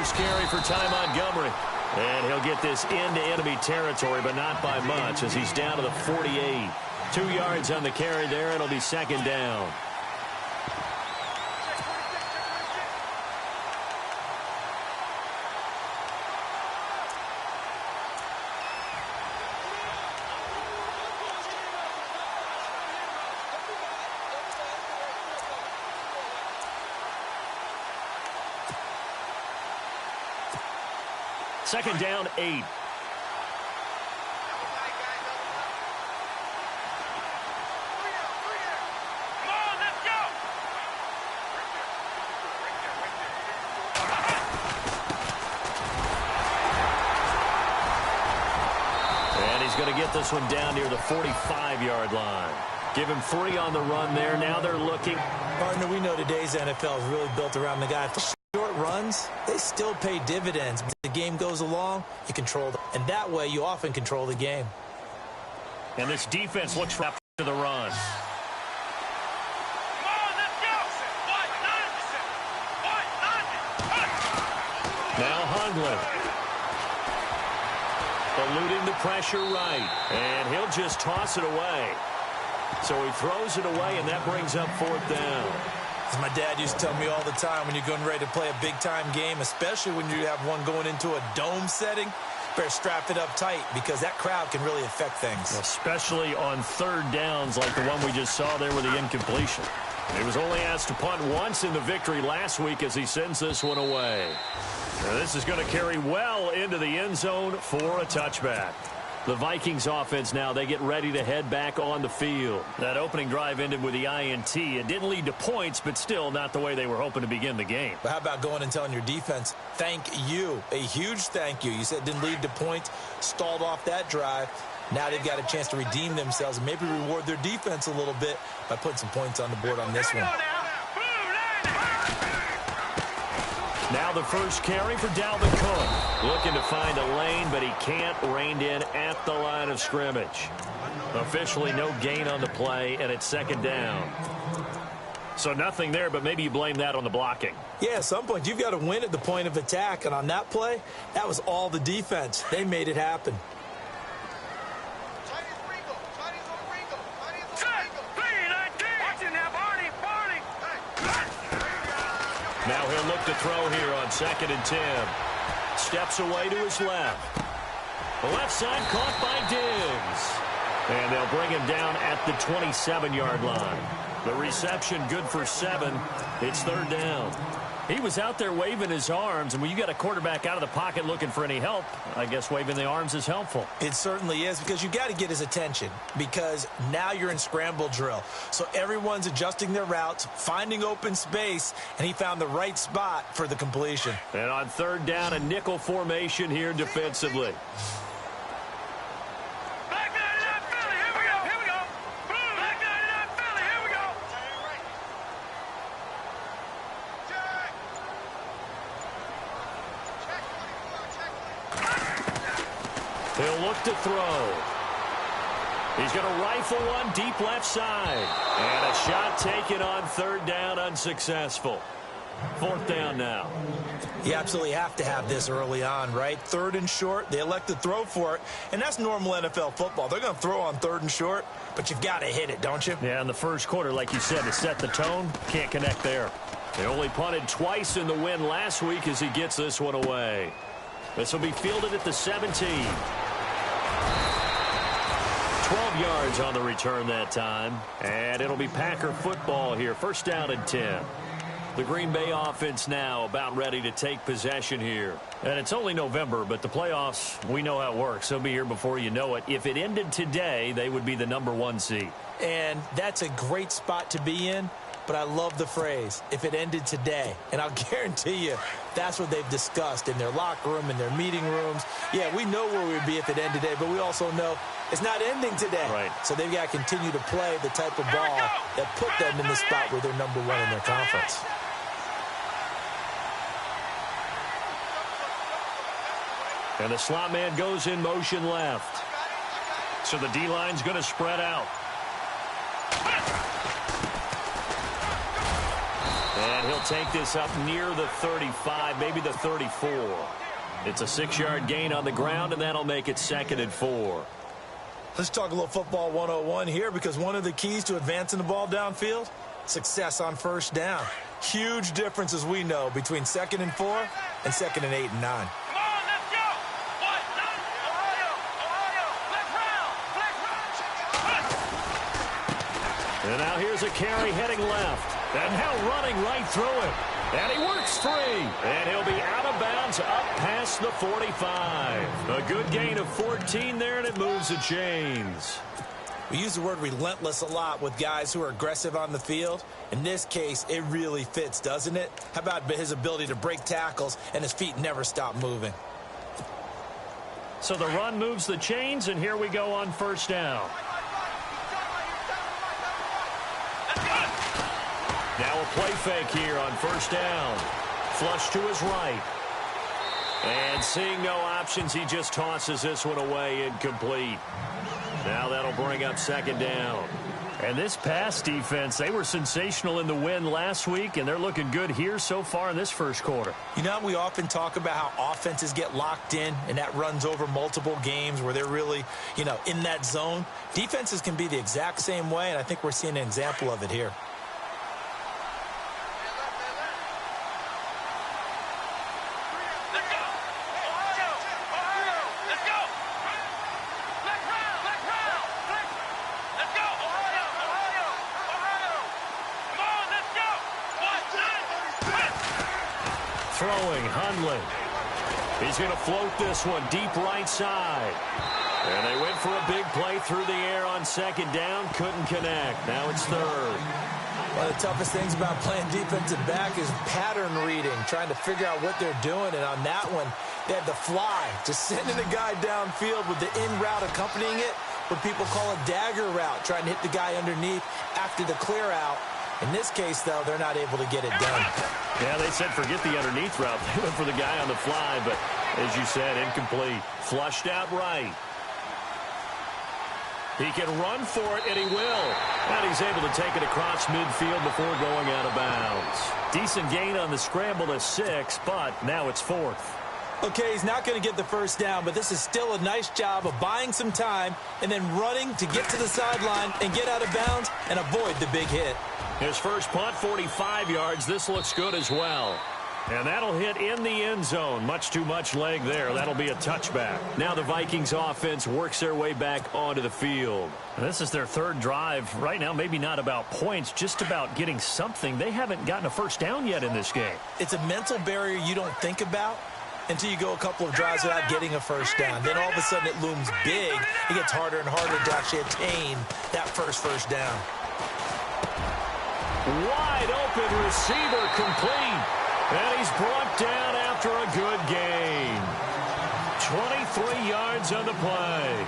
first carry for Ty Montgomery. And he'll get this into enemy territory, but not by much as he's down to the 48. 2 yards on the carry there. It'll be second down. Second down, 8. And he's going to get this one down near the 45-yard line. Give him 3 on the run there. Now they're looking. Partner, we know today's NFL is really built around the guy. Short runs, they still pay dividends. As the game goes along, you control them. And that way, you often control the game. And this defense looks for after the run. Now Hundley. Eluding the pressure right. And he'll just toss it away. So he throws it away, and that brings up 4th down. As my dad used to tell me all the time, when you're getting ready to play a big-time game, especially when you have one going into a dome setting, better strap it up tight because that crowd can really affect things. Especially on 3rd downs like the one we just saw there with the incompletion. He was only asked to punt once in the victory last week as he sends this one away. Now this is going to carry well into the end zone for a touchback. The Vikings offense now, they get ready to head back on the field. That opening drive ended with the INT. It didn't lead to points, but still not the way they were hoping to begin the game. But how about going and telling your defense, thank you, a huge thank you. You said it didn't lead to points, stalled off that drive. Now they've got a chance to redeem themselves and maybe reward their defense a little bit by putting some points on the board on this one. Now the first carry for Dalvin Cook. Looking to find a lane, but he can't. Reined in at the line of scrimmage. Officially no gain on the play, and it's 2nd down. So nothing there, but maybe you blame that on the blocking. Yeah, at some point you've got to win at the point of attack, and on that play, that was all the defense. They made it happen. Now he'll look to throw here on 2nd and 10. Steps away to his left. The left side caught by Diggs. And they'll bring him down at the 27-yard line. The reception good for 7. It's 3rd down. He was out there waving his arms, and when you got a quarterback out of the pocket looking for any help, I guess waving the arms is helpful. It certainly is, because you got to get his attention, because now you're in scramble drill. So everyone's adjusting their routes, finding open space, and he found the right spot for the completion. And on 3rd down, a nickel formation here defensively. He'll look to throw. He's going to rifle one deep left side. And a shot taken on 3rd down, unsuccessful. 4th down now. You absolutely have to have this early on, right? 3rd and short, they elect to throw for it. And that's normal NFL football. They're going to throw on 3rd and short, but you've got to hit it, don't you? Yeah, in the first quarter, like you said, to set the tone, can't connect there. They only punted twice in the win last week as he gets this one away. This will be fielded at the 17. 12 yards on the return that time. And it'll be Packer football here. 1st down and 10. The Green Bay offense now about ready to take possession here. And it's only November, but the playoffs, we know how it works. They'll be here before you know it. If it ended today, they would be the #1 seed. And that's a great spot to be in. But I love the phrase, if it ended today. And I'll guarantee you, that's what they've discussed in their locker room, in their meeting rooms. Yeah, we know where we'd be if it ended today, but we also know it's not ending today. Right. So they've got to continue to play the type of ball that put them in the spot where they're #1 in their conference. And the slot man goes in motion left. So the D-line's going to spread out. And he'll take this up near the 35, maybe the 34. It's a 6-yard gain on the ground, and that'll make it 2nd and 4. Let's talk a little football 101 here, because one of the keys to advancing the ball downfield, success on first down. Huge difference, as we know, between 2nd and 4 and 2nd and 8 and 9. And now here's a carry heading left. And now running right through him. And he works free. And he'll be out of bounds up past the 45. A good gain of 14 there, and it moves the chains. We use the word relentless a lot with guys who are aggressive on the field. In this case, it really fits, doesn't it? How about his ability to break tackles and his feet never stop moving? So the run moves the chains, and here we go on first down. Now a play fake here on first down. Flush to his right. And seeing no options, he just tosses this one away, incomplete. Now that'll bring up 2nd down. And this pass defense, they were sensational in the win last week, and they're looking good here so far in this first quarter. You know, we often talk about how offenses get locked in, and that runs over multiple games where they're really, in that zone. Defenses can be the exact same way, and I think we're seeing an example of it here. Throwing, Hundley. He's going to float this one deep right side. And they went for a big play through the air on 2nd down. Couldn't connect. Now it's 3rd. One of the toughest things about playing defensive back is pattern reading, trying to figure out what they're doing. And on that one, they had the fly, just sending a guy downfield with the in route accompanying it, what people call a dagger route, trying to hit the guy underneath after the clear out. In this case, though, they're not able to get it done. Yeah, they said forget the underneath route. They went for the guy on the fly, but as you said, incomplete. Flushed out right. He can run for it, and he will. And he's able to take it across midfield before going out of bounds. Decent gain on the scramble to 6, but now it's 4th. Okay, he's not going to get the first down, but this is still a nice job of buying some time and then running to get to the sideline and get out of bounds and avoid the big hit. His first punt, 45 yards. This looks good as well. And that'll hit in the end zone. Much too much leg there. That'll be a touchback. Now the Vikings offense works their way back onto the field. This is their 3rd drive. Right now, maybe not about points, just about getting something. They haven't gotten a first down yet in this game. It's a mental barrier you don't think about until you go a couple of drives without getting a first down. Then all of a sudden it looms big. It gets harder and harder to actually attain that first down. Wide open receiver complete. And he's brought down after a good gain. 23 yards on the play.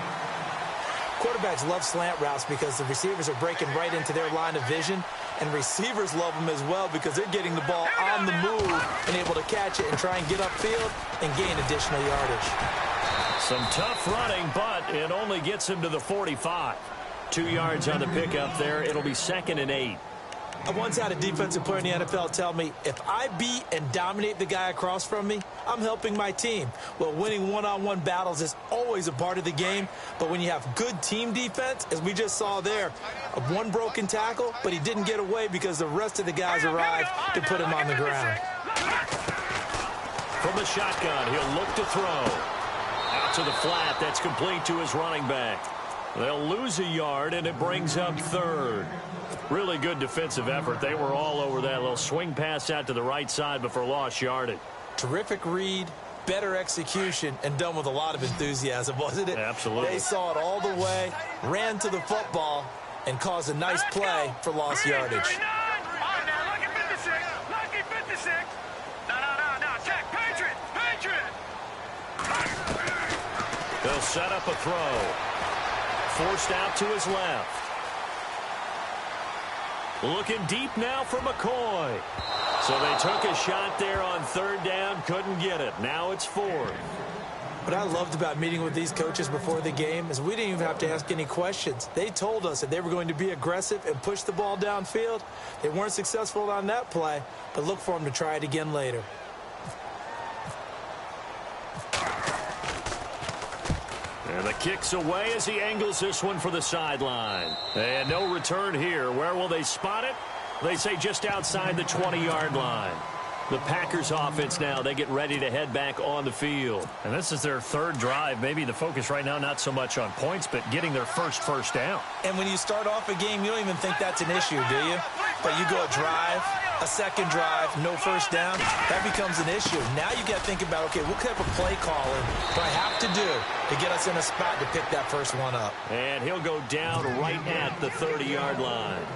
Quarterbacks love slant routes because the receivers are breaking right into their line of vision. And receivers love them as well because they're getting the ball on the move and able to catch it and try and get upfield and gain additional yardage. Some tough running, but it only gets him to the 45. 2 yards on the pickup there. It'll be 2nd and 8. I once had a defensive player in the NFL tell me, if I beat and dominate the guy across from me, I'm helping my team. Well, winning one-on-one battles is always a part of the game, but when you have good team defense, as we just saw there, one broken tackle, but he didn't get away because the rest of the guys arrived to put him on the ground. From the shotgun, he'll look to throw. Out to the flat, that's complete to his running back. They'll lose a yard, and it brings up 3rd. Really good defensive effort. They were all over that little swing pass out to the right side before lost yardage. Terrific read, better execution, and done with a lot of enthusiasm, wasn't it? Absolutely. They saw it all the way, ran to the football, and caused a nice play for lost yardage. They'll set up a throw. Forced out to his left. Looking deep now for McCoy. So they took a shot there on 3rd down, couldn't get it. Now it's 4th. What I loved about meeting with these coaches before the game is we didn't even have to ask any questions. They told us that they were going to be aggressive and push the ball downfield. They weren't successful on that play, but look for them to try it again later. And the kick's away as he angles this one for the sideline. And no return here. Where will they spot it? They say just outside the 20-yard line. The Packers offense now, they get ready to head back on the field. And this is their third drive. Maybe the focus right now not so much on points, but getting their first down. And when you start off a game, you don't even think that's an issue, do you? But you go a drive, a second drive, no first down, that becomes an issue. Now you got to think about, okay, what type of play calling do I have to do to get us in a spot to pick that first one up? And he'll go down right at the 30-yard line.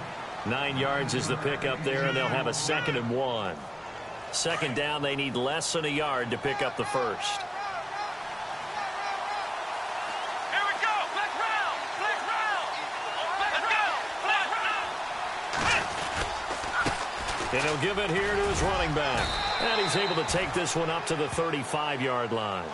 9 yards is the pickup there, and they'll have a 2nd and 1. Second down, they need less than a yard to pick up the first. Here we go. Black round. Black round. Let's go. Black round. And he'll give it here to his running back. And he's able to take this one up to the 35-yard line.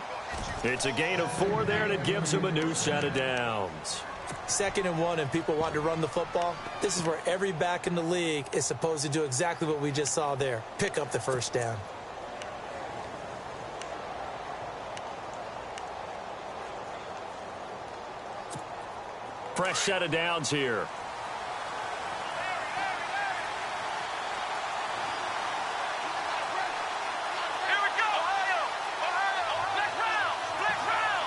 It's a gain of 4 there, and it gives him a new set of downs. 2nd and 1 and people want to run the football. This is where every back in the league is supposed to do exactly what we just saw there. Pick up the first down. Fresh set of downs here. Here we go. Ohio. Black round. Black round.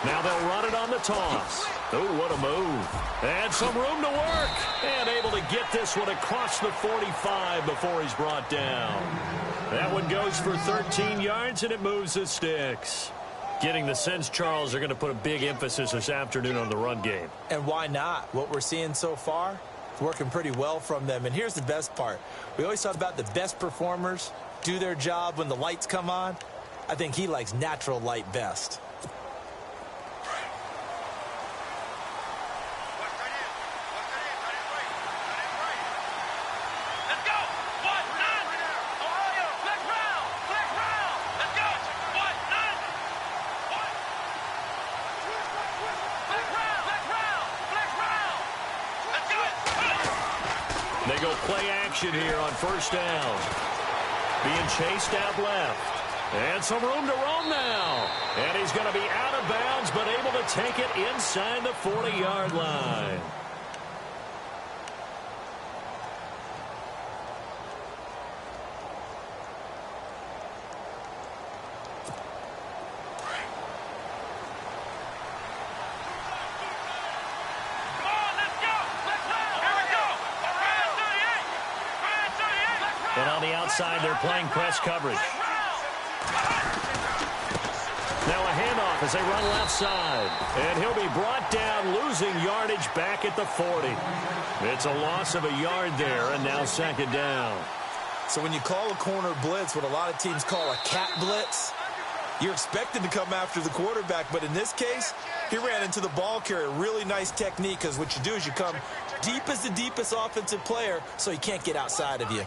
Now they'll run it on the toss. Oh, what a move. And some room to work. And able to get this one across the 45 before he's brought down. That one goes for 13 yards, and it moves the sticks. Getting the sense, Charles, are going to put a big emphasis this afternoon on the run game. And why not? What we're seeing so far, it's working pretty well from them. And here's the best part. We always talk about the best performers do their job when the lights come on. I think he likes natural light best. They go play action here on first down. Being chased out left. And some room to roam now. And he's going to be out of bounds, but able to take it inside the 40-yard line. And on the outside, they're playing press coverage. Now a handoff as they run left side. And he'll be brought down, losing yardage back at the 40. It's a loss of a yard there, and now 2nd down. So when you call a corner blitz, what a lot of teams call a cat blitz, you're expected to come after the quarterback. But in this case, he ran into the ball carrier. Really nice technique, because what you do is you come deep as the deepest offensive player so he can't get outside of you.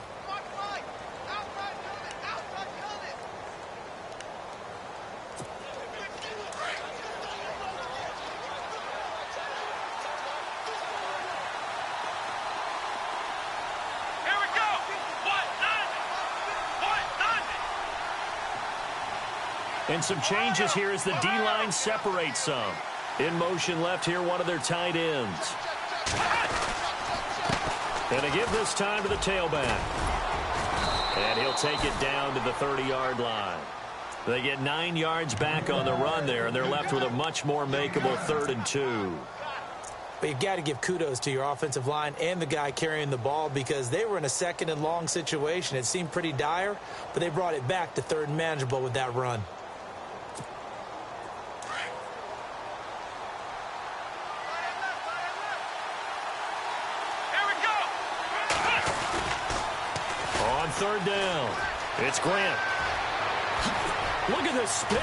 And some changes here as the D-line separates some. In motion left here, one of their tight ends. And they give this time to the tailback. And he'll take it down to the 30-yard line. They get 9 yards back on the run there, and they're left with a much more makeable 3rd and 2. But you've got to give kudos to your offensive line and the guy carrying the ball, because they were in a 2nd and long situation. It seemed pretty dire, but they brought it back to 3rd and manageable with that run. On 3rd down, it's Grant. Look at the spin.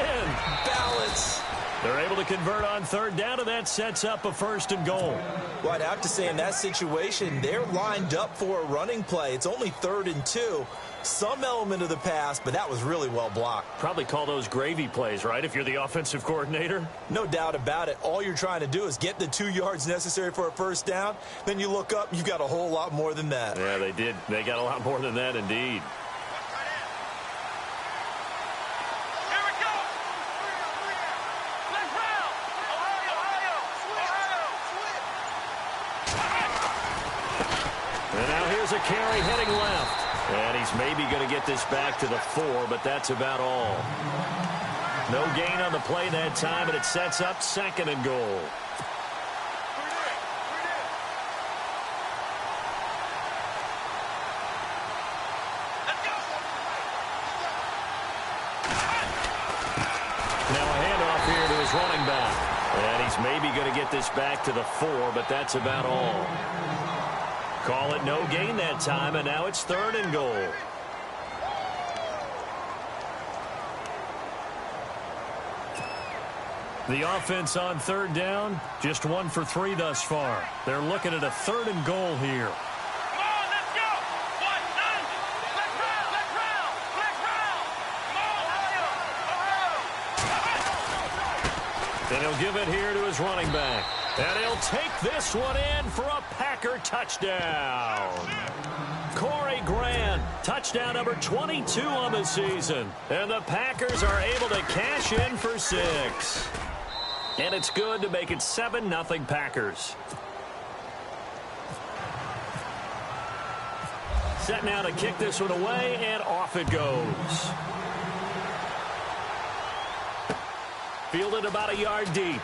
Balance. They're able to convert on third down, and that sets up a first and goal. Well, I'd have to say in that situation, they're lined up for a running play. It's only 3rd and 2. Some element of the pass, but that was really well blocked. Probably call those gravy plays, right, if you're the offensive coordinator? No doubt about it. All you're trying to do is get the 2 yards necessary for a first down. Then you look up, you've got a whole lot more than that. Yeah, they did. They got a lot more than that, indeed. And now here's a carry heading left. And he's maybe going to get this back to the 4, but that's about all. No gain on the play that time, and it sets up 2nd and goal. Now a handoff here to his running back. And he's maybe going to get this back to the 4, but that's about all. Call it no gain that time, and now it's 3rd and goal. The offense on 3rd down, just 1 for 3 thus far. They're looking at a 3rd and goal here. Come on, let's go. 1, 9. Let's round. Let's round. Let's round. Come on, Ohio. And he'll give it here to his running back. And he'll take this one in for a Packer touchdown. Corey Grant, touchdown number 22 on the season. And the Packers are able to cash in for 6. And it's good to make it 7-0 Packers. Set now to kick this one away, and off it goes. Fielded about a yard deep.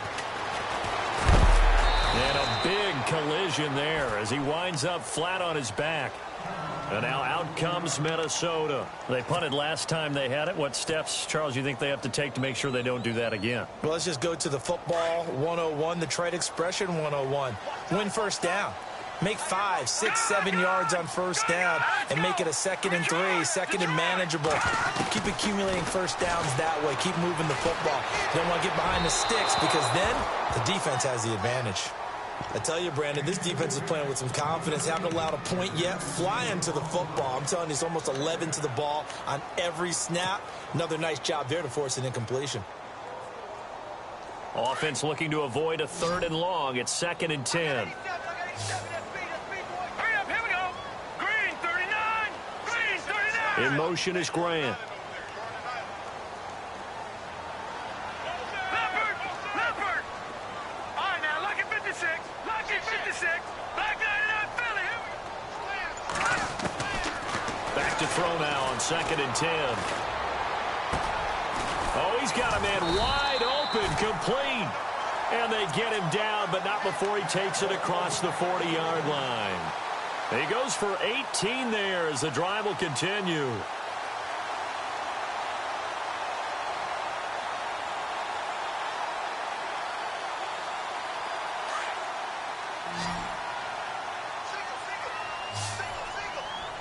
And a big collision there as he winds up flat on his back. And now out comes Minnesota. They punted last time they had it. What steps, Charles, you think they have to take to make sure they don't do that again? Well, let's just go to the football 101, the trade expression 101. Win first down. Make 5, 6, 7 yards on first down and make it a 2nd and 3, 2nd and manageable. Keep accumulating first downs that way. Keep moving the football. You don't want to get behind the sticks because then the defense has the advantage. I tell you, Brandon, this defense is playing with some confidence. Haven't allowed a point yet. Flying to the football. I'm telling you, it's almost 11 to the ball on every snap. Another nice job there to force an incompletion. Offense looking to avoid a 3rd and long. It's 2nd and 10. Hurry up, here we go. Green, 39. Green, 39. In motion is Grant. Leopard. All right, now, look at 56. Look at 56. Black 99, Philly. Back to throw now on 2nd and 10. Oh, he's got a man wide open, complete. And they get him down, but not before he takes it across the 40-yard line. He goes for 18 there as the drive will continue.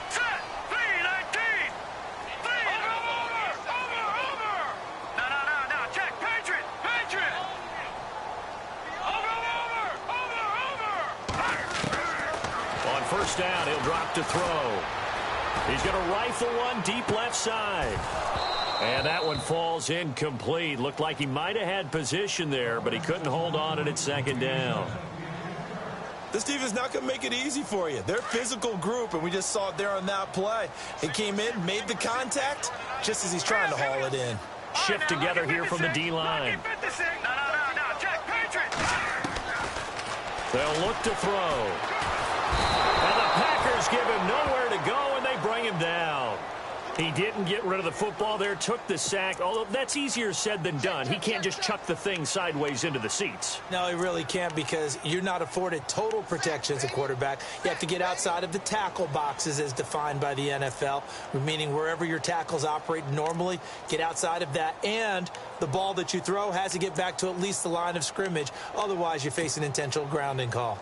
Set. 3-19. Over. No. Check. Patriot. Over. On first down, he'll drop to throw. He's going to rifle one deep left side. And that one falls incomplete. Looked like he might have had position there, but he couldn't hold on it at 2nd down. This defense is not going to make it easy for you. They're a physical group, and we just saw it there on that play. He came in, made the contact, just as he's trying to haul it in. Shift together here from the D-line. No. Check. Patriot. They'll look to throw. And the Packers give him nowhere to go, and they bring him down. He didn't get rid of the football there, took the sack, although that's easier said than done. He can't just chuck the thing sideways into the seats. No, he really can't because you're not afforded total protection as a quarterback. You have to get outside of the tackle boxes as defined by the NFL, meaning wherever your tackles operate normally, get outside of that. And the ball that you throw has to get back to at least the line of scrimmage. Otherwise, you face an intentional grounding call.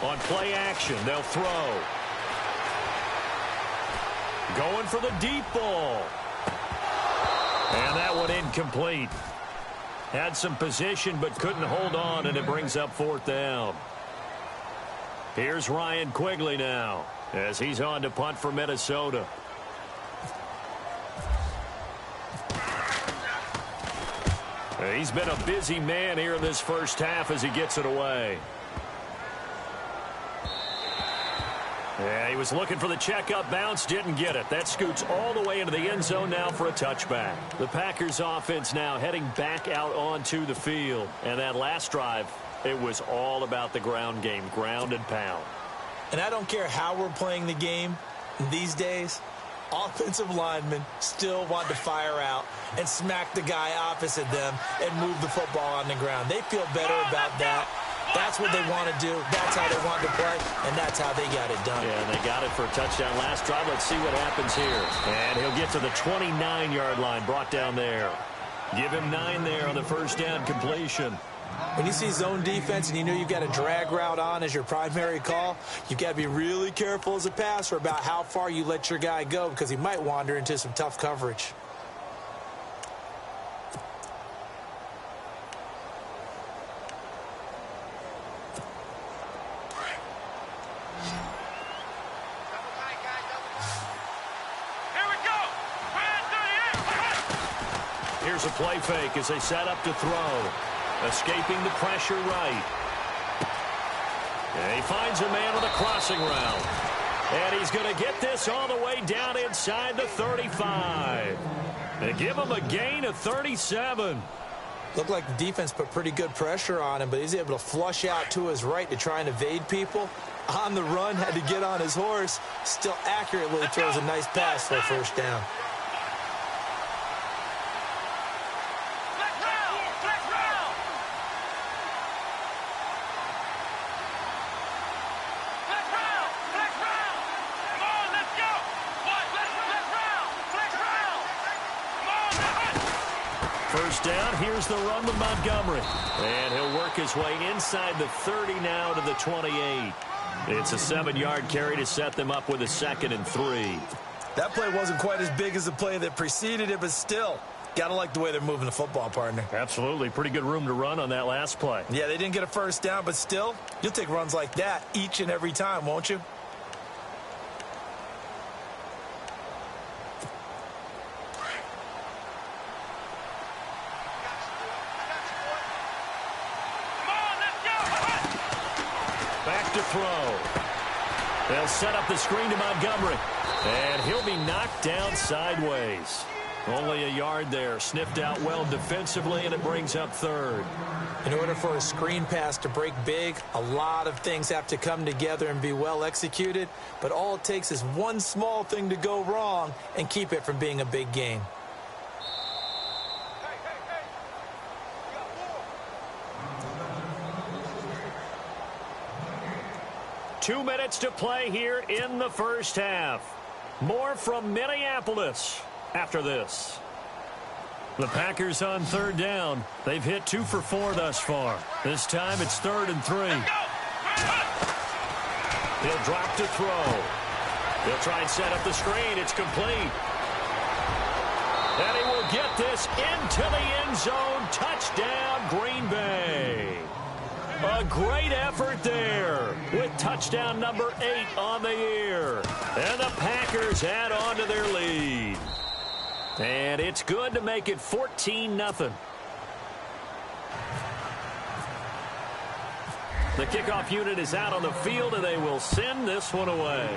On play action, they'll throw. Going for the deep ball. And that one incomplete. Had some position but couldn't hold on, and it brings up fourth down. Here's Ryan Quigley now as he's on to punt for Minnesota. He's been a busy man here in this first half as he gets it away. Yeah, he was looking for the checkup bounce, didn't get it. That scoots all the way into the end zone now for a touchback. The Packers offense now heading back out onto the field. And that last drive, it was all about the ground game, ground and pound. And I don't care how we're playing the game these days, offensive linemen still want to fire out and smack the guy opposite them and move the football on the ground. They feel better about that. That's what they want to do. That's how they want to play, and that's how they got it done. Yeah, and they got it for a touchdown last drive. Let's see what happens here. And he'll get to the 29-yard line, brought down there. Give him 9 there on the first down completion. When you see zone defense and you know you've got a drag route on as your primary call, you've got to be really careful as a passer about how far you let your guy go because he might wander into some tough coverage. Here's a play fake as they set up to throw. Escaping the pressure right. And he finds a man with a crossing route. And he's going to get this all the way down inside the 35. And give him a gain of 37. Looked like the defense put pretty good pressure on him, but he's able to flush out to his right to try and evade people. On the run, had to get on his horse. Still accurately throws a nice pass for a first down. First down, here's the run with Montgomery. And he'll work his way inside the 30 now to the 28. It's a 7-yard carry to set them up with a 2nd and 3. That play wasn't quite as big as the play that preceded it, but still, got to like the way they're moving the football, partner. Absolutely. Pretty good room to run on that last play. Yeah, they didn't get a first down, but still, you'll take runs like that each and every time, won't you? Back to throw. They'll set up the screen to Montgomery. And he'll be knocked down sideways. Only a yard there. Sniffed out well defensively, and it brings up 3rd. In order for a screen pass to break big, a lot of things have to come together and be well executed. But all it takes is one small thing to go wrong and keep it from being a big gain. 2 minutes to play here in the first half. More from Minneapolis after this. The Packers on 3rd down. They've hit 2 for 4 thus far. This time it's 3rd and 3. He'll drop to throw. He'll try and set up the screen. It's complete. And he will get this into the end zone. Touchdown, Green Bay. A great effort there with touchdown number 8 on the year. And the Packers add on to their lead. And it's good to make it 14-0. The kickoff unit is out on the field, and they will send this one away.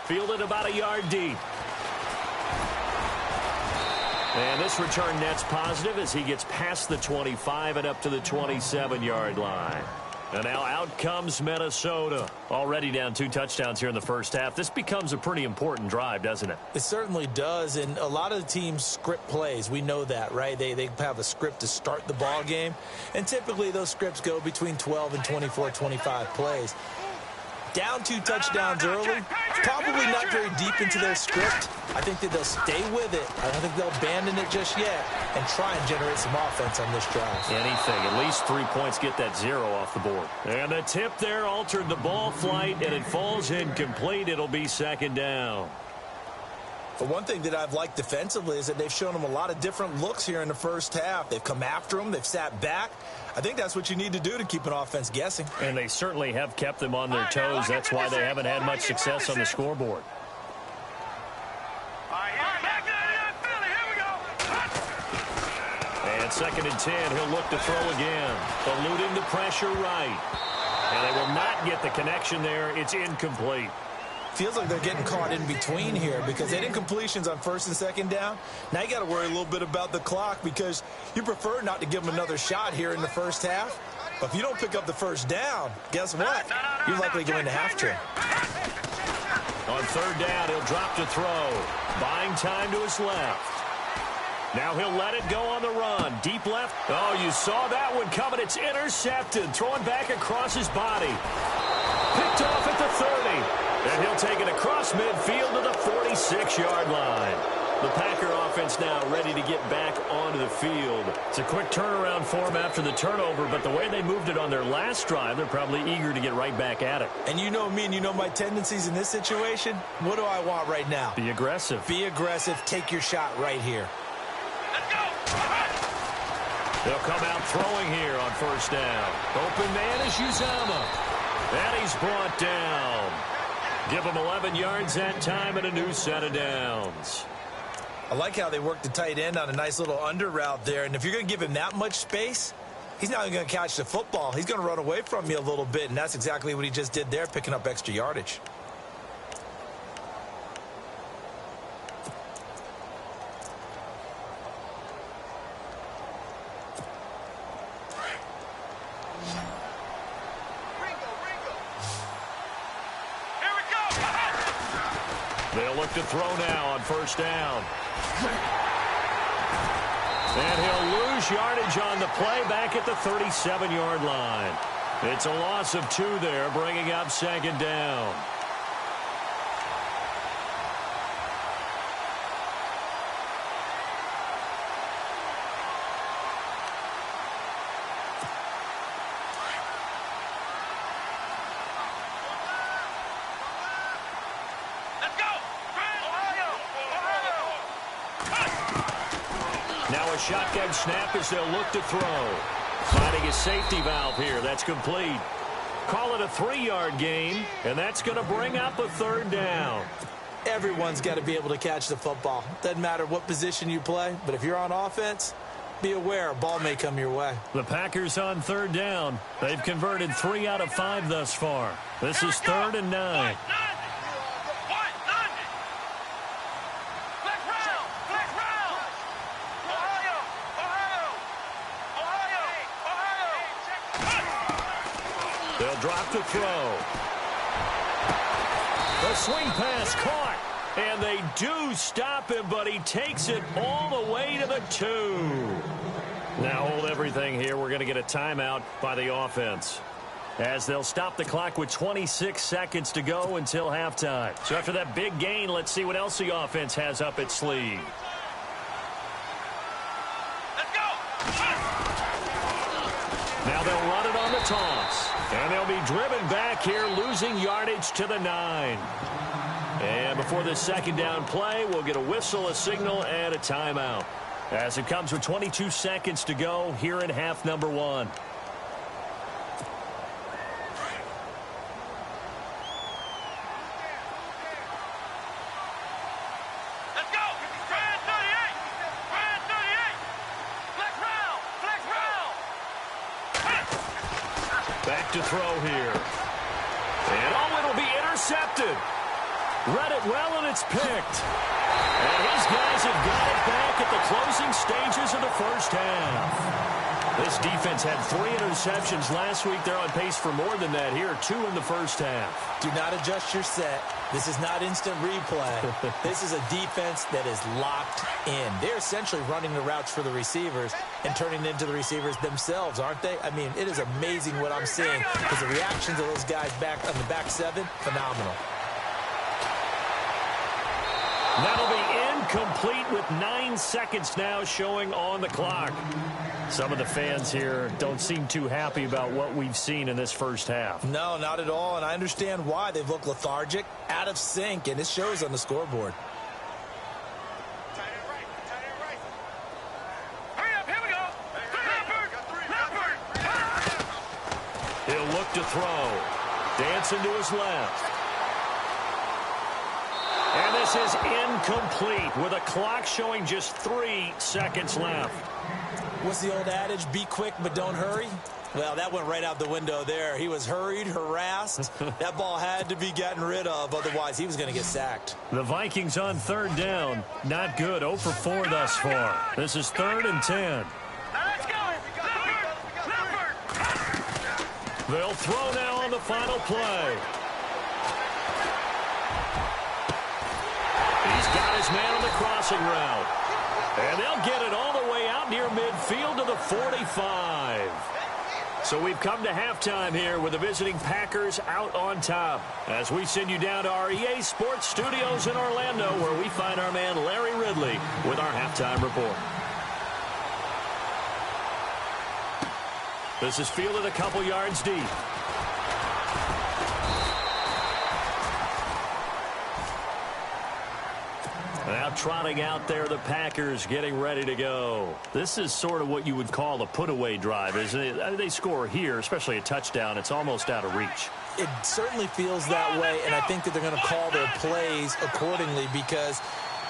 Fielded about a yard deep. And this return net's positive as he gets past the 25 and up to the 27-yard line. And now out comes Minnesota. Already down 2 touchdowns here in the first half. This becomes a pretty important drive, doesn't it? It certainly does, and a lot of the teams script plays. We know that, right? They have a script to start the ball game, and typically those scripts go between 12 and 24, 25 plays. Down 2 touchdowns early, probably not very deep into their script. I think that they'll stay with it. I don't think they'll abandon it just yet. and try and generate some offense on this drive. Anything. At least 3 points, get that 0 off the board. And the tip there altered the ball flight, and it falls incomplete. It'll be second down. But one thing that I've liked defensively is that they've shown them a lot of different looks here in the first half. They've come after them. They've sat back. I think that's what you need to do to keep an offense guessing. And they certainly have kept them on their toes. That's why they haven't had much success on the scoreboard. And 2nd and 10, he'll look to throw again. Eluding the pressure right. And they will not get the connection there. It's incomplete. Feels like they're getting caught in between here because they did incompletions on 1st and 2nd down. Now you got to worry a little bit about the clock because you prefer not to give them another shot here in the first half. But if you don't pick up the first down, guess what? You're likely going to have to. On 3rd down, he'll drop to throw. Buying time to his left. Now he'll let it go on the run. Deep left. Oh, you saw that one coming. It's intercepted. Throwing back across his body. Picked off at the 30. And he'll take it across midfield to the 46-yard line. The Packer offense now ready to get back onto the field. It's a quick turnaround for them after the turnover, but the way they moved it on their last drive, they're probably eager to get right back at it. And you know me and you know my tendencies in this situation. What do I want right now? Be aggressive. Be aggressive. Take your shot right here. Let's go. They'll come out throwing here on 1st down. Open man is Uzama. And he's brought down. Give him 11 yards that time and a new set of downs. I like how they work the tight end on a nice little under route there. And if you're going to give him that much space, he's not even going to catch the football. He's going to run away from you a little bit, and that's exactly what he just did there, picking up extra yardage. They'll look to throw now on 1st down. And he'll lose yardage on the play back at the 37-yard line. It's a loss of 2 there, bringing up 2nd down. Now a shotgun snap as they'll look to throw. Finding a safety valve here. That's complete. Call it a 3-yard gain, and that's going to bring up a 3rd down. Everyone's got to be able to catch the football. Doesn't matter what position you play, but if you're on offense, be aware a ball may come your way. The Packers on 3rd down. They've converted 3 out of 5 thus far. This is 3rd and 9. They'll drop to throw. The swing pass caught. And they do stop him, but he takes it all the way to the 2. Now hold everything here. We're going to get a timeout by the offense, as they'll stop the clock with 26 seconds to go until halftime. So after that big gain, let's see what else the offense has up its sleeve. Now they'll run it on the toss. And they'll be driven back here, losing yardage to the 9. And before this 2nd down play, we'll get a whistle, a signal, and a timeout, as it comes with 22 seconds to go here in half number 1. Back to throw here. And oh, it'll be intercepted. Read it well, and it's picked. And his guys have got it back at the closing stages of the first half. This defense had 3 interceptions last week. They're on pace for more than that here, 2 in the first half. Do not adjust your set. This is not instant replay. This is a defense that is locked in. They're essentially running the routes for the receivers and turning it into the receivers themselves, aren't they? I mean, it is amazing what I'm seeing, because the reactions of those guys back on the back 7, phenomenal. That'll be incomplete with 9 seconds now showing on the clock. Some of the fans here don't seem too happy about what we've seen in this first half. No, not at all, and I understand why. They've looked lethargic, out of sync, and it shows on the scoreboard. Hurry up, here we go. Leopard. He'll look to throw. Dancing to his left. And this is incomplete with a clock showing just 3 seconds left. What's the old adage? Be quick, but don't hurry? Well, that went right out the window there. He was hurried, harassed. That ball had to be gotten rid of, otherwise he was going to get sacked. The Vikings on third down. Not good. 0 for 4 thus far. This is 3rd and 10. Now let's go. Leopard. They'll throw now on the final play. He's got his man on the crossing route. And they'll get it all the way out near midfield to the 45. So we've come to halftime here with the visiting Packers out on top. As we send you down to our EA Sports Studios in Orlando, where we find our man Larry Ridley with our halftime report. This is fielded a couple yards deep. Now trotting out there, the Packers getting ready to go. This is sort of what you would call a put-away drive, isn't it? They score here, especially a touchdown. It's almost out of reach. It certainly feels that way, and I think that they're going to call their plays accordingly, because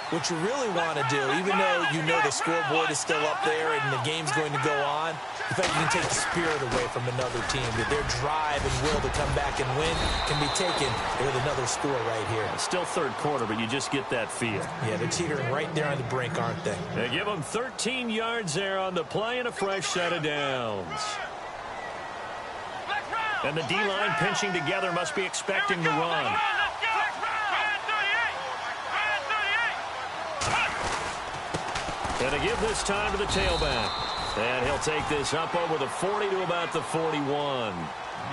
what you really want to do, even though you know the scoreboard is still up there and the game's going to go on, in fact, you can take the spirit away from another team. That their drive and will to come back and win can be taken with another score right here. Still third quarter, but you just get that feel. Yeah, they're teetering right there on the brink, aren't they? They give them 13 yards there on the play and a fresh set of downs. And the D-line pinching together must be expecting the run. And to give this time to the tailback. And he'll take this up over the 40 to about the 41.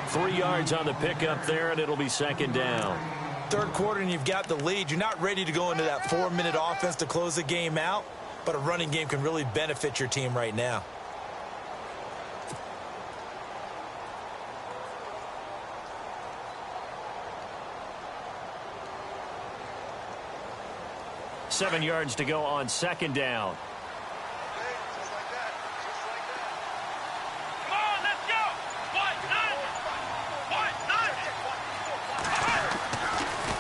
3 yards on the pickup there, and it'll be second down. Third quarter, and you've got the lead. You're not ready to go into that 4-minute offense to close the game out, but a running game can really benefit your team right now. Seven yards to go on second down.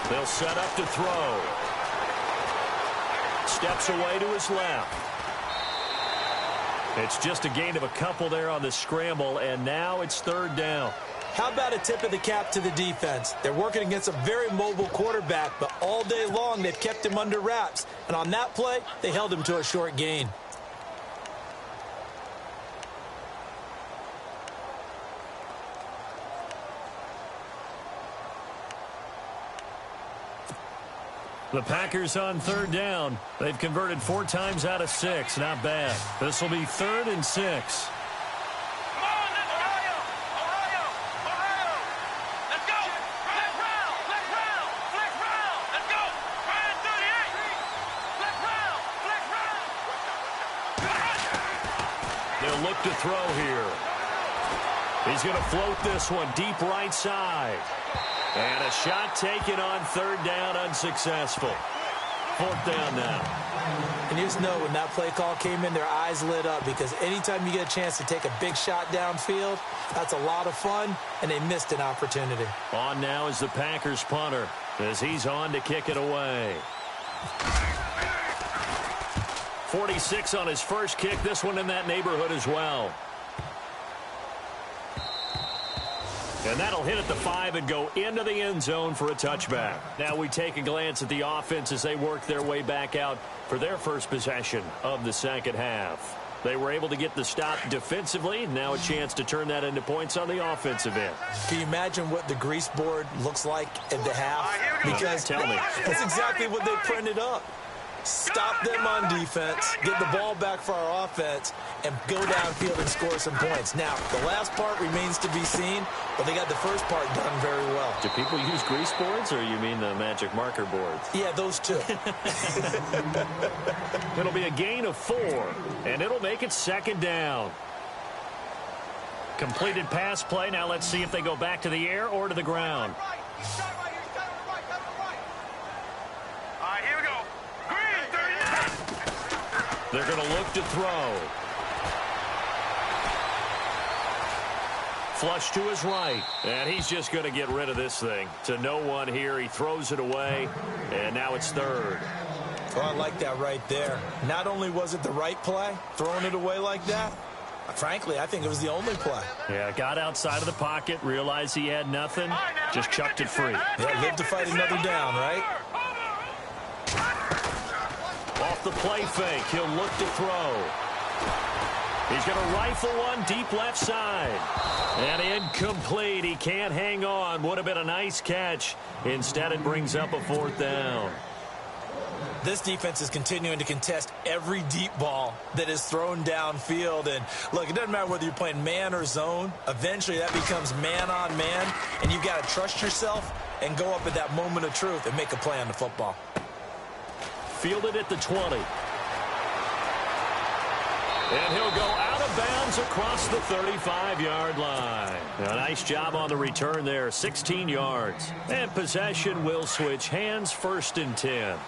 They'll set up to throw. Steps away to his left. It's just a gain of a couple there on the scramble, and now it's third down. How about a tip of the cap to the defense? They're working against a very mobile quarterback, but all day long they've kept him under wraps. And on that play, they held him to a short gain. The Packers on third down. They've converted 4 times out of 6. Not bad. This will be 3rd and 6. They'll look to throw here. He's going to float this one deep right side. And a shot taken on third down, unsuccessful. 4th down now. And you just know when that play call came in, their eyes lit up, because anytime you get a chance to take a big shot downfield, that's a lot of fun, and they missed an opportunity. On now is the Packers punter as he's on to kick it away. 46 on his first kick. This one in that neighborhood as well. And that'll hit at the 5 and go into the end zone for a touchback. Now we take a glance at the offense as they work their way back out for their first possession of the second half. They were able to get the stop defensively. Now a chance to turn that into points on the offensive end. Can you imagine what the grease board looks like at the half? Because tell me. that's exactly what they printed up. Stop them on defense, get the ball back for our offense, and go downfield and score some points. Now, the last part remains to be seen, but they got the first part done very well. Do people use grease boards, or you mean the magic marker boards? Yeah, those two. It'll be a gain of 4, and it'll make it second down. Completed pass play. Now let's see if they go back to the air or to the ground. They're going to look to throw. Flush to his right. And he's just going to get rid of this thing. To no one here. He throws it away. And now it's third. Oh, I like that right there. Not only was it the right play, throwing it away like that, frankly, I think it was the only play. Yeah, got outside of the pocket, realized he had nothing, just chucked it free. Yeah, live to fight another down, right? Off the play fake, he'll look to throw. He's going to rifle one deep left side. And incomplete. He can't hang on. Would have been a nice catch. Instead, it brings up a 4th down. This defense is continuing to contest every deep ball that is thrown downfield. And, look, it doesn't matter whether you're playing man or zone. Eventually, that becomes man on man. And you've got to trust yourself and go up at that moment of truth and make a play on the football. Fielded at the 20. And he'll go out of bounds across the 35-yard line. A nice job on the return there, 16 yards. And possession will switch hands, 1st and 10.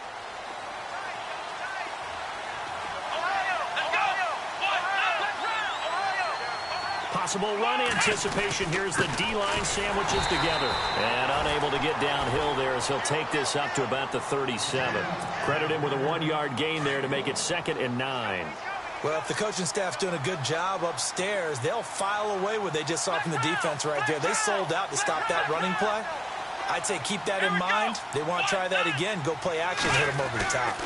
Possible run anticipation. Here's the D-line sandwiches together. And unable to get downhill there as he'll take this up to about the 37. Credit him with a 1-yard gain there to make it 2nd and 9. Well, if the coaching staff's doing a good job upstairs, they'll file away what they just saw from the defense right there. They sold out to stop that running play. I'd say keep that in mind. They want to try that again. Go play action, hit them over the top.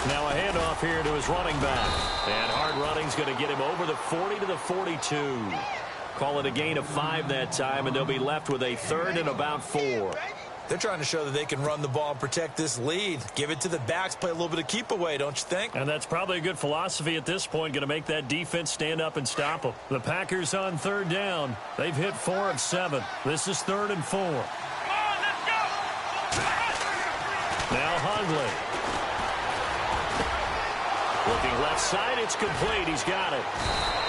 Now a handoff here to his running back. And hard running's going to get him over the 40 to the 42. Call it a gain of 5 that time, and they'll be left with a 3rd and about 4. They're trying to show that they can run the ball and protect this lead. Give it to the backs, play a little bit of keep away, don't you think? And that's probably a good philosophy at this point, going to make that defense stand up and stop them. The Packers on 3rd down. They've hit 4 of 7. This is 3rd and 4. Now Hundley. Looking left side, it's complete. He's got it.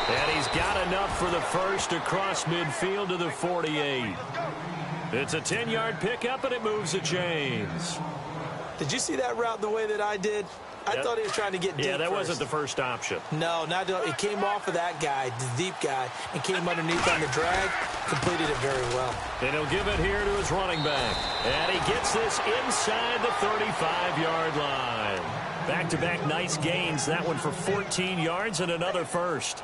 And he's got enough for the first across midfield to the 48. It's a 10-yard pickup, and it moves the chains. Did you see that route the way that I did? I thought he was trying to get deep. Yeah, that wasn't the first option. No, it came off of that guy, the deep guy, and came underneath on the drag. Completed it very well. And he'll give it here to his running back. And he gets this inside the 35-yard line. Back-to-back nice gains. That one for 14 yards and another first.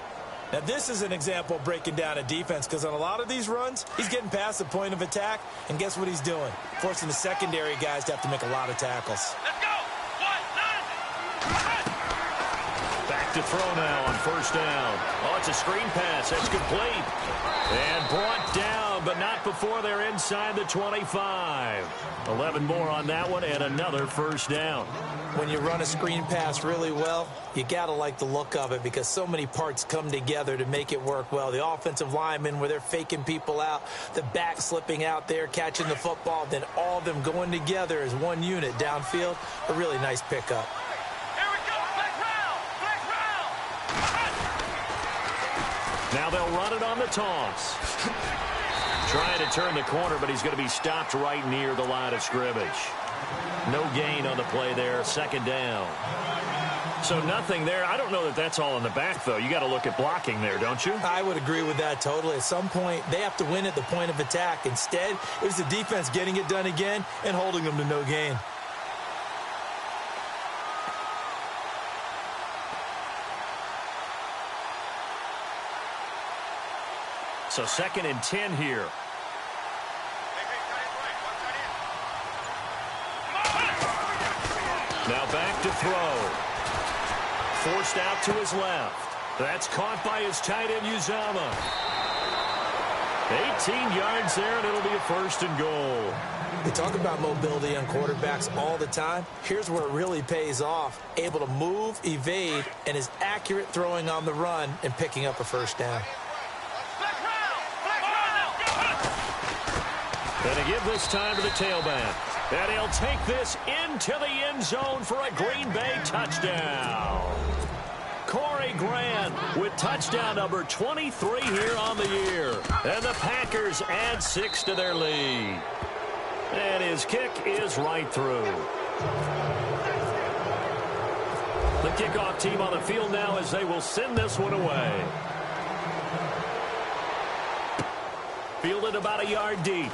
Now, this is an example of breaking down a defense, because on a lot of these runs, he's getting past the point of attack, and guess what he's doing? Forcing the secondary guys to have to make a lot of tackles. Let's go! Back to throw now on 1st down. Oh, it's a screen pass. That's complete. And brought down, but not before they're inside the 25. 11 more on that one, and another 1st down. When you run a screen pass really well, you got to like the look of it, because so many parts come together to make it work well. The offensive linemen, where they're faking people out, the back slipping out there, catching the football, then all of them going together as one unit downfield. A really nice pickup. Here we go! Flex round! Now they'll run it on the toss. Trying to turn the corner, but he's going to be stopped right near the line of scrimmage. No gain on the play there, 2nd down. So nothing there. I don't know that that's all in the back, though. You got to look at blocking there, don't you? I would agree with that totally. At some point, they have to win at the point of attack. Instead, it was the defense getting it done again and holding them to no gain. So 2nd and 10 here. Now back to throw. Forced out to his left. That's caught by his tight end, Uzama. 18 yards there, and it'll be a 1st and goal. We talk about mobility on quarterbacks all the time. Here's where it really pays off. Able to move, evade, and is accurate throwing on the run and picking up a 1st down. And to give this time to the tailback. And he'll take this into the end zone for a Green Bay touchdown. Corey Grant with touchdown number 23 here on the year. And the Packers add 6 to their lead. And his kick is right through. The kickoff team on the field now as they will send this one away. Fielded about a yard deep.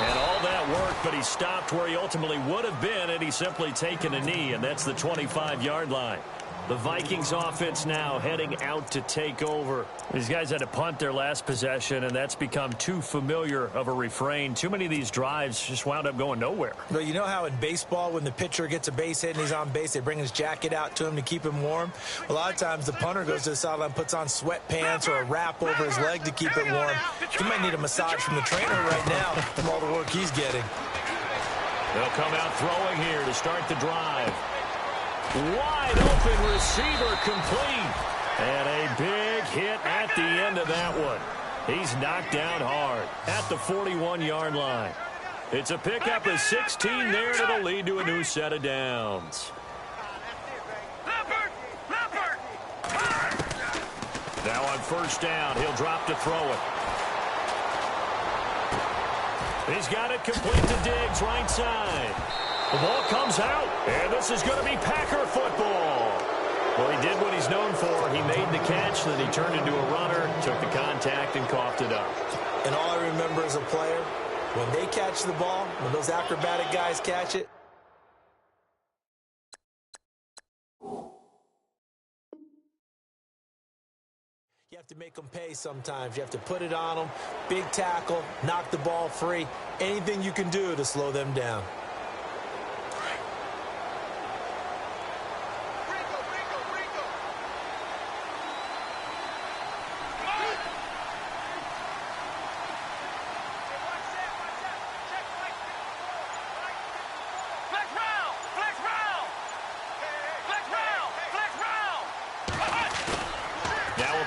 And all that work, but he stopped where he ultimately would have been had he simply taken a knee, and that's the 25-yard line. The Vikings offense now heading out to take over. These guys had to punt their last possession, and that's become too familiar of a refrain. Too many of these drives just wound up going nowhere. Well, you know how in baseball when the pitcher gets a base hit and he's on base, they bring his jacket out to him to keep him warm? A lot of times the punter goes to the sideline, puts on sweatpants or a wrap over his leg to keep it warm. He might need a massage from the trainer right now from all the work he's getting. They'll come out throwing here to start the drive. Wide open receiver complete. And a big hit at the end of that one. He's knocked down hard at the 41-yard line. It's a pickup of 16 there, and it'll lead to a new set of downs. Now on 1st down, he'll drop to throw it. He's got it complete to Diggs, right side. The ball comes out, and this is going to be Packer football. Well, he did what he's known for. He made the catch, then he turned into a runner, took the contact, and coughed it up. And all I remember as a player, when they catch the ball, when those acrobatic guys catch it, you have to make them pay sometimes. You have to put it on them, big tackle, knock the ball free, anything you can do to slow them down.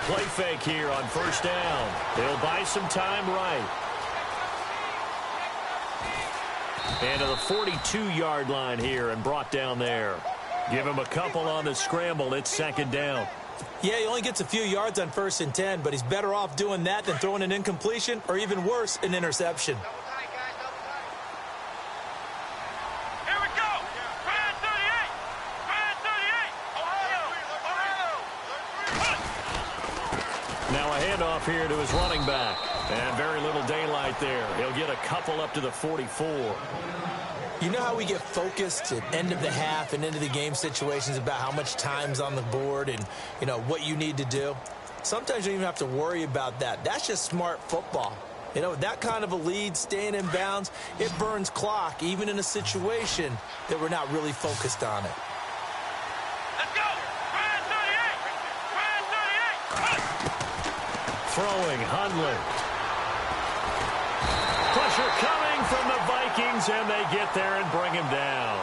Play fake here on 1st down. They'll buy some time right. And to the 42-yard line here and brought down there. Give him a couple on the scramble. It's 2nd down. Yeah, he only gets a few yards on 1st and 10, but he's better off doing that than throwing an incompletion or even worse, an interception. Handoff here to his running back. And very little daylight there. He'll get a couple up to the 44. You know how we get focused at end of the half and into the game situations about how much time's on the board and, you know, what you need to do? Sometimes you don't even have to worry about that. That's just smart football. You know, that kind of a lead, staying in bounds, it burns clock, even in a situation that we're not really focused on it. Throwing, Hundley. Pressure coming from the Vikings, and they get there and bring him down.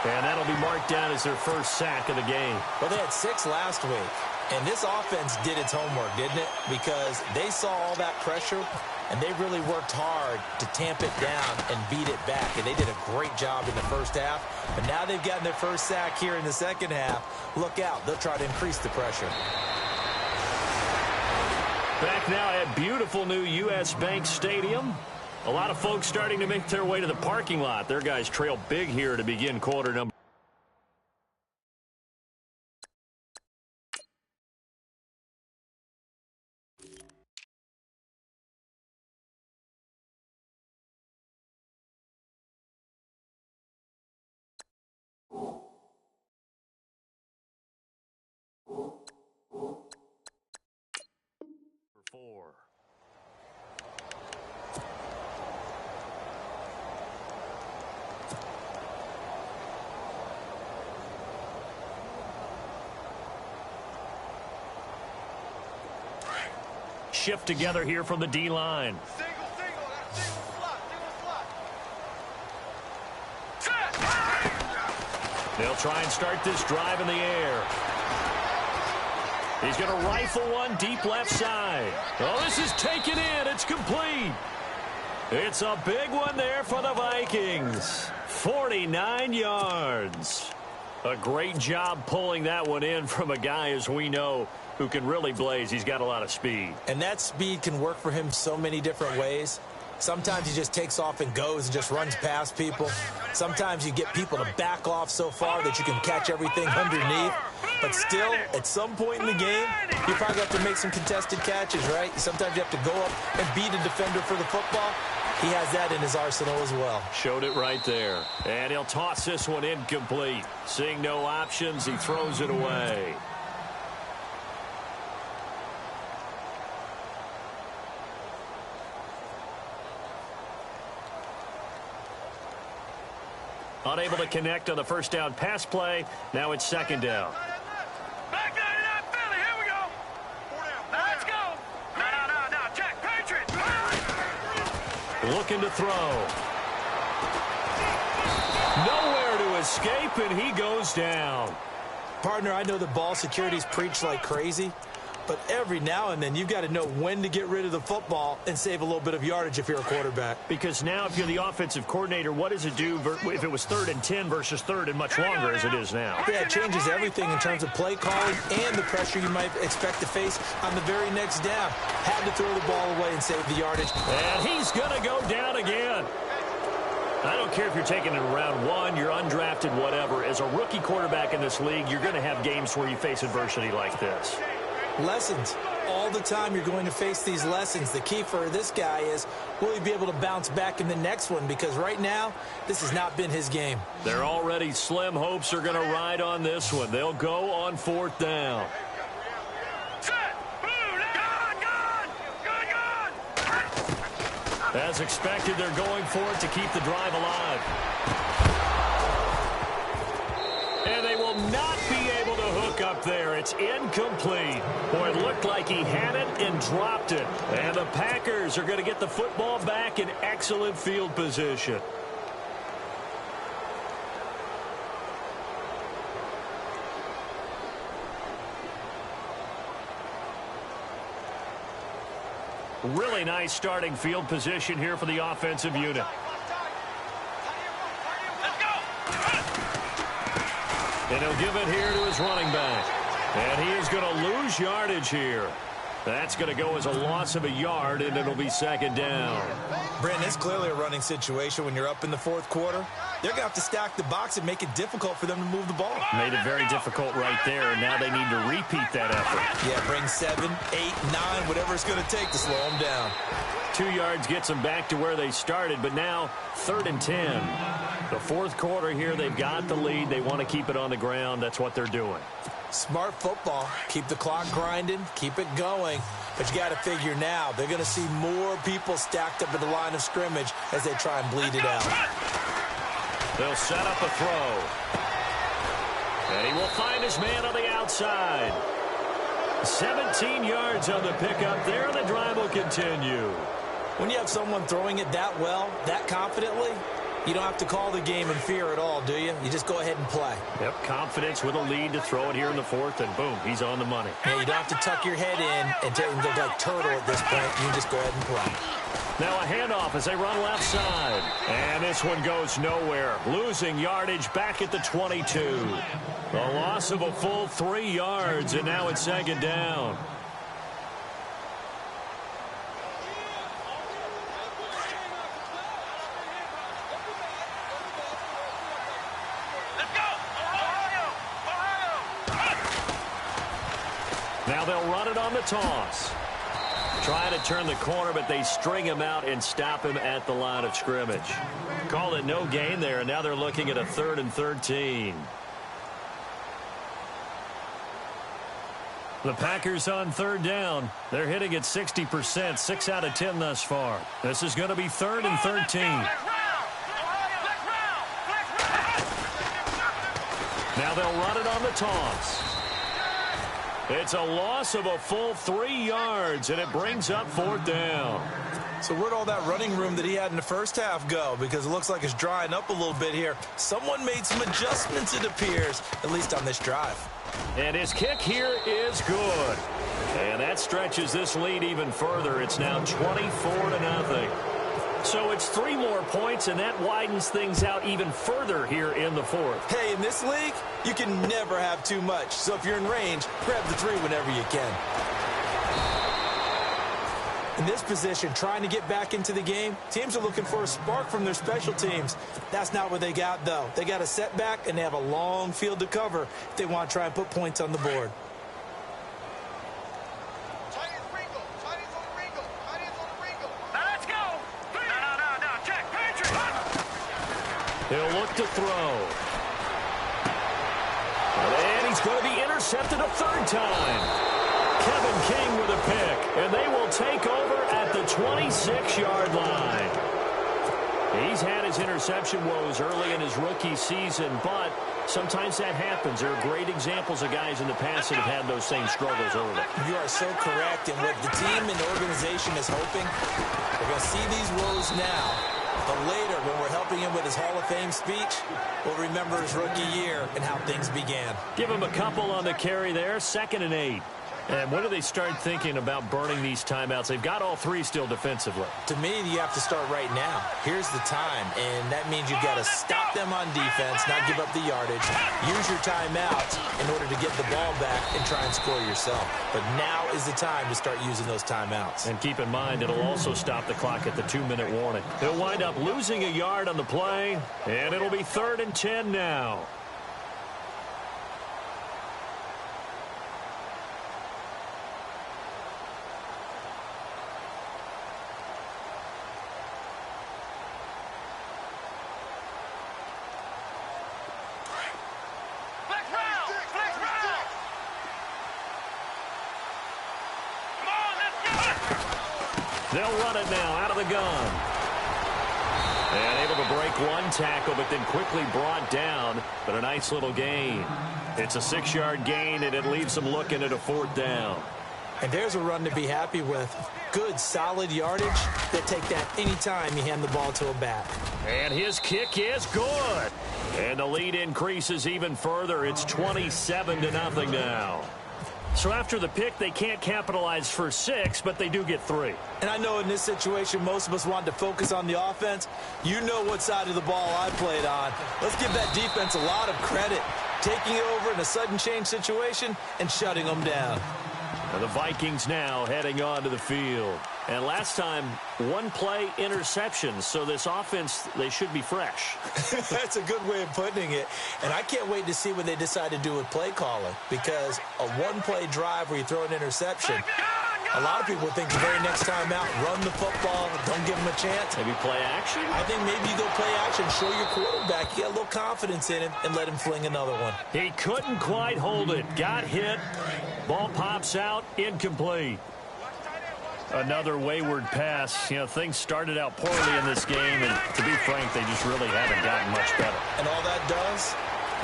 And that'll be marked down as their 1st sack of the game. Well, they had 6 last week, and this offense did its homework, didn't it? Because they saw all that pressure, and they really worked hard to tamp it down and beat it back. And they did a great job in the 1st half. But now they've gotten their 1st sack here in the 2nd half. Look out. They'll try to increase the pressure. Back now at beautiful new U.S. Bank Stadium. A lot of folks starting to make their way to the parking lot. Their guys trail big here to begin quarter number. shift together here from the D-line. They'll try and start this drive in the air. He's going to rifle one deep left side. Oh, this is taken in. It's complete. It's a big one there for the Vikings. 49 yards. A great job pulling that one in from a guy, as we know, who can really blaze. He's got a lot of speed. And that speed can work for him so many different ways. Sometimes he just takes off and goes and just runs past people. Sometimes you get people to back off so far that you can catch everything underneath. But still, at some point in the game, you probably have to make some contested catches, right? Sometimes you have to go up and beat a defender for the football. He has that in his arsenal as well. Showed it right there. And he'll toss this one incomplete. Seeing no options, he throws it away. Unable to connect on the first down pass play. Now it's second down. Back 99 Philly, here we go. Let's go. No, check, Patriots. Looking to throw. Nowhere to escape, and he goes down. Partner, I know the ball security's preached like crazy, but every now and then you've got to know when to get rid of the football and save a little bit of yardage if you're a quarterback. Because now if you're the offensive coordinator, what does it do if it was 3rd and 10 versus 3rd and much longer as it is now? Yeah, it changes everything in terms of play calling and the pressure you might expect to face on the very next down. Had to throw the ball away and save the yardage. And he's going to go down again. I don't care if you're taking it in round 1, you're undrafted, whatever. As a rookie quarterback in this league, you're going to have games where you face adversity like this. Lessons. All the time you're going to face these lessons. The key for this guy is, will he be able to bounce back in the next one? Because right now, this has not been his game. Their already slim hopes are going to ride on this one. They'll go on 4th down. As expected, they're going for it to keep the drive alive. And they will not be able to hook up there. It's incomplete. Boy, it looked like he had it and dropped it. And the Packers are going to get the football back in excellent field position. Really nice starting field position here for the offensive unit. And he'll give it here to his running back. And he is going to lose yardage here. That's going to go as a loss of a yard, and it'll be 2nd down. Brandon, it's clearly a running situation when you're up in the 4th quarter. They're going to have to stack the box and make it difficult for them to move the ball. Made it very difficult right there, and now they need to repeat that effort. Yeah, bring 7, 8, 9, whatever it's going to take to slow them down. 2 yards gets them back to where they started, but now 3rd and 10. The 4th quarter here, they've got the lead. They want to keep it on the ground. That's what they're doing. Smart football. Keep the clock grinding. Keep it going. But you got to figure now, they're going to see more people stacked up at the line of scrimmage as they try and bleed it out. They'll set up a throw. And he will find his man on the outside. 17 yards on the pickup there, and the drive will continue. When you have someone throwing it that well, that confidently, you don't have to call the game in fear at all, do you? You just go ahead and play. Yep, confidence with a lead to throw it here in the 4th, and boom, he's on the money. Yeah, you don't have to tuck your head in and look like turtle at this point. You can just go ahead and play. Now a handoff as they run left side. And this one goes nowhere. Losing yardage back at the 22. A loss of a full 3 yards, and now it's 2nd down. Now they'll run it on the toss. Trying to turn the corner, but they string him out and stop him at the line of scrimmage. Called it no gain there, and now they're looking at a 3rd and 13. The Packers on 3rd down. They're hitting at 60%, 6 out of 10 thus far. This is going to be 3rd and 13. Now they'll run it on the toss. It's a loss of a full 3 yards, and it brings up 4th down. So where'd all that running room that he had in the first half go? Because it looks like it's drying up a little bit here. Someone made some adjustments, it appears, at least on this drive. And his kick here is good. And that stretches this lead even further. It's now 24-0. So it's 3 more points, and that widens things out even further here in the 4th. Hey, in this league, you can never have too much. So if you're in range, grab the 3 whenever you can. In this position, trying to get back into the game, teams are looking for a spark from their special teams. That's not what they got, though. They got a setback, and they have a long field to cover if they want to try and put points on the board. He'll look to throw. And he's going to be intercepted a 3rd time. Kevin King with a pick, and they will take over at the 26-yard line. He's had his interception woes early in his rookie season, but sometimes that happens. There are great examples of guys in the past that have had those same struggles early. You are so correct, and what the team and the organization is hoping, we're going to see these woes now. But later, when we're helping him with his Hall of Fame speech, we'll remember his rookie year and how things began. Give him a couple on the carry there, 2nd and 8. And when do they start thinking about burning these timeouts? They've got all 3 still defensively. To me, you have to start right now. Here's the time, and that means you've got to stop them on defense, not give up the yardage. Use your timeouts in order to get the ball back and try and score yourself. But now is the time to start using those timeouts. And keep in mind, it'll also stop the clock at the 2-minute warning. He'll wind up losing a yard on the play, and it'll be 3rd and 10 now. They'll run it now out of the gun. And able to break 1 tackle, but then quickly brought down. But a nice little gain. It's a 6-yard gain, and it leaves them looking at a 4th down. And there's a run to be happy with. Good, solid yardage. They'll take that anytime you hand the ball to a back. And his kick is good. And the lead increases even further. It's 27-0 now. So after the pick, they can't capitalize for 6, but they do get 3. And I know in this situation, most of us want to focus on the offense. You know what side of the ball I played on. Let's give that defense a lot of credit. Taking it over in a sudden change situation and shutting them down. And the Vikings now heading onto the field. And last time, 1-play interceptions. So this offense, they should be fresh. That's a good way of putting it. And I can't wait to see what they decide to do with play calling. Because a 1-play drive where you throw an interception, a lot of people think the very next time out, run the football, don't give them a chance. Maybe play action? I think maybe you go play action, show your quarterback, get a little confidence in him, and let him fling another one. He couldn't quite hold it. Got hit. Ball pops out, incomplete. Another wayward pass. You know, things started out poorly in this game, and to be frank, they just really haven't gotten much better. And all that does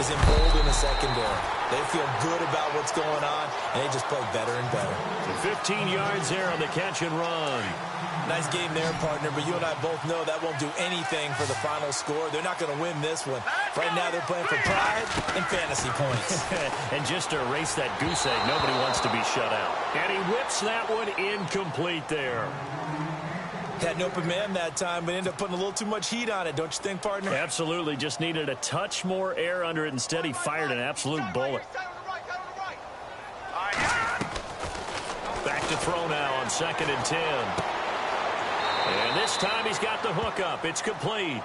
is embolden the secondary. They feel good about what's going on, and they just play better and better. 15 yards there on the catch and run. Nice game there, partner, but you and I both know that won't do anything for the final score. They're not going to win this one. Right now, they're playing for pride and fantasy points. And just to erase that goose egg, nobody wants to be shut out. And he whips that one incomplete there. Had an open man that time, but ended up putting a little too much heat on it, don't you think, partner? Absolutely. Just needed a touch more air under it. Instead, he fired an absolute bullet. Back to throw now on 2nd and 10. And this time he's got the hook up. It's complete.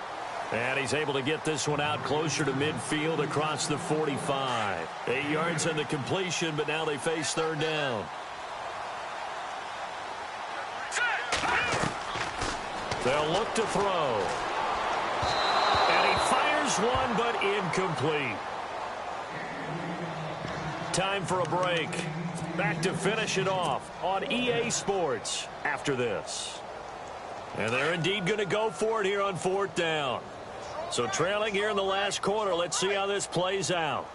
And he's able to get this one out closer to midfield across the 45. 8 yards on the completion, but now they face 3rd down. They'll look to throw. And he fires one, but incomplete. Time for a break. Back to finish it off on EA Sports after this. And they're indeed going to go for it here on 4th down. So trailing here in the last quarter, let's see how this plays out.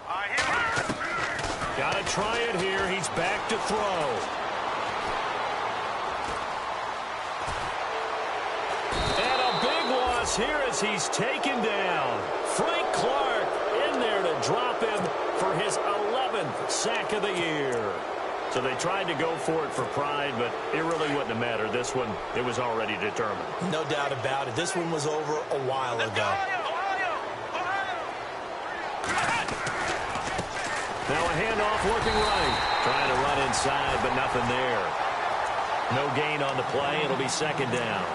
Got to try it here. He's back to throw. And a big loss here as he's taken down. Frank Clark in there to drop him for his 11th sack of the year. So they tried to go for it for pride, but it really wouldn't have mattered. This one, it was already determined. No doubt about it. This one was over a while ago. Now a handoff looking right. Trying to run inside, but nothing there. No gain on the play. It'll be second down.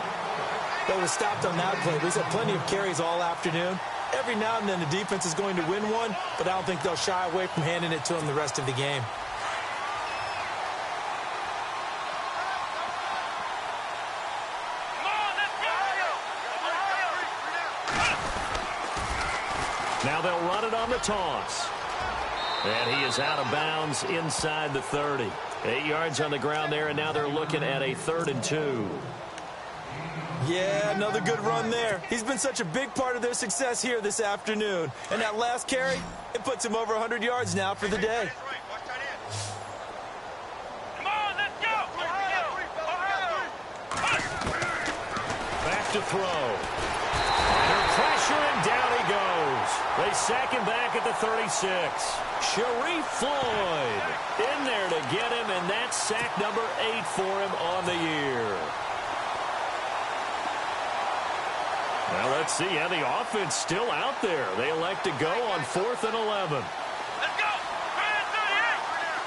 They were stopped on that play. We've had plenty of carries all afternoon. Every now and then the defense is going to win one, but I don't think they'll shy away from handing it to them the rest of the game. Now they'll run it on the toss. And he is out of bounds inside the 30. 8 yards on the ground there, and now they're looking at a 3rd and 2. Yeah, another good run there. He's been such a big part of their success here this afternoon. And that last carry, it puts him over 100 yards now for the day. Come on, let's go! Back to throw. Under pressure, and down he goes. They sack him back at the 36. Sharif Floyd in there to get him, and that's sack number 8 for him on the year. Well, let's see. Yeah, the offense still out there. They elect to go on 4th and 11. Let's go!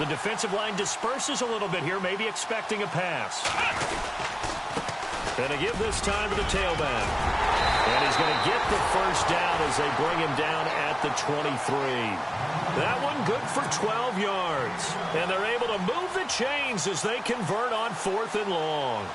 The defensive line disperses a little bit here, maybe expecting a pass. And to give this time to the tailback. And he's going to get the first down as they bring him down at the 23. That one good for 12 yards. And they're able to move the chains as they convert on 4th and long.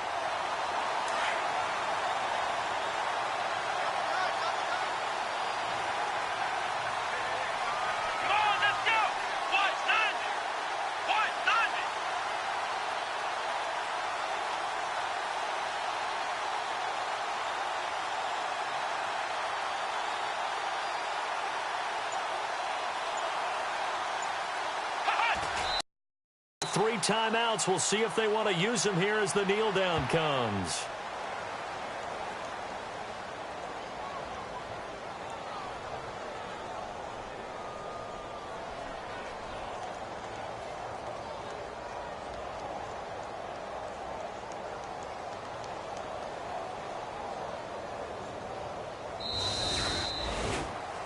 Three timeouts. We'll see if they want to use them here as the kneel down comes.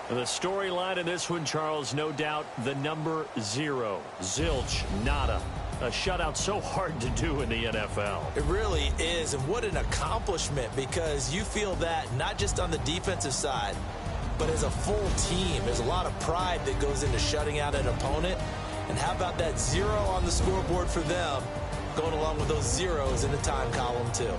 The storyline in this one, Charles, no doubt the number 0. Zilch, nada. A shutout so hard to do in the NFL. It really is, and what an accomplishment, because you feel that not just on the defensive side, but as a full team. There's a lot of pride that goes into shutting out an opponent. And how about that 0 on the scoreboard for them, going along with those zeros in the time column too.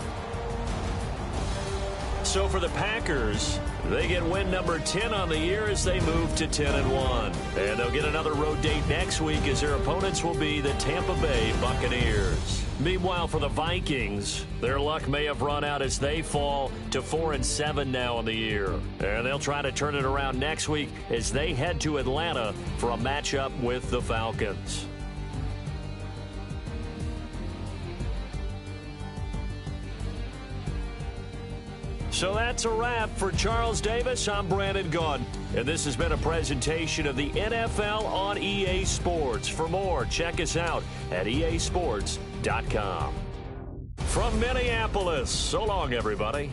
So for the Packers, they get win number 10 on the year as they move to 10-1. And they'll get another road date next week as their opponents will be the Tampa Bay Buccaneers. Meanwhile, for the Vikings, their luck may have run out as they fall to 4-7 now on the year. And they'll try to turn it around next week as they head to Atlanta for a matchup with the Falcons. So that's a wrap. For Charles Davis, I'm Brandon Gaudin. And this has been a presentation of the NFL on EA Sports. For more, check us out at easports.com. From Minneapolis, so long, everybody.